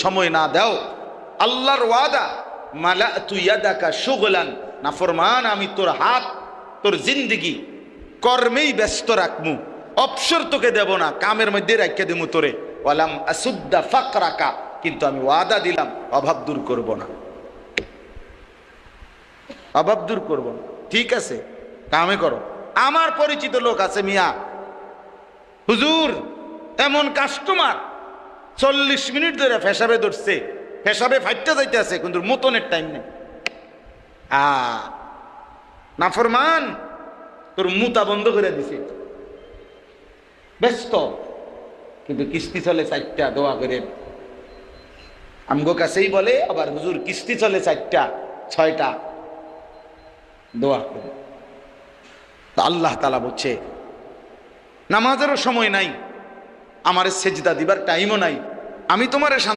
সময় না দাও, আল্লাহর ওয়াদা মালাতু ইয়াদাকা শুগলান, নাফরমান আমি তোর হাত তোর জিন্দেগি কর্মেই ব্যস্ত রাখমু, অবসর তোকে দেব না, কামের মধ্যে রাখিয়ে দেবো তোরে। ওয়ালাম আসুদ্দা ফাকরাকা, কিন্তু আমি ওয়াদা দিলাম অভাব দূর করব না, অভাব দূর করব না। ঠিক আছে, কামে করো। আমার পরিচিত লোক আছে মিয়া, হুজুর এমন কাস্টমার 40 মিনিট ধরে ফেসাবে ধরছে, ফেসাবে ফাইটটা যাইতে আছে, কিন্তু মতনের টাইম নেই। নাফরমান তোর মুতা বন্ধ করে দিছে, ব্যস্ত, কিন্তু কিস্তি চলে 4টা, দোয়া করে। আমগো কাছেই বলে আবার হুজুর কিস্তি চলে 4টা 6টা, দোয়া করে। আল্লাহ তাআলা বলছে নামাজেরও সময় নাই, আমার সেজদা দিবার টাইমও নাই, আমি তোমার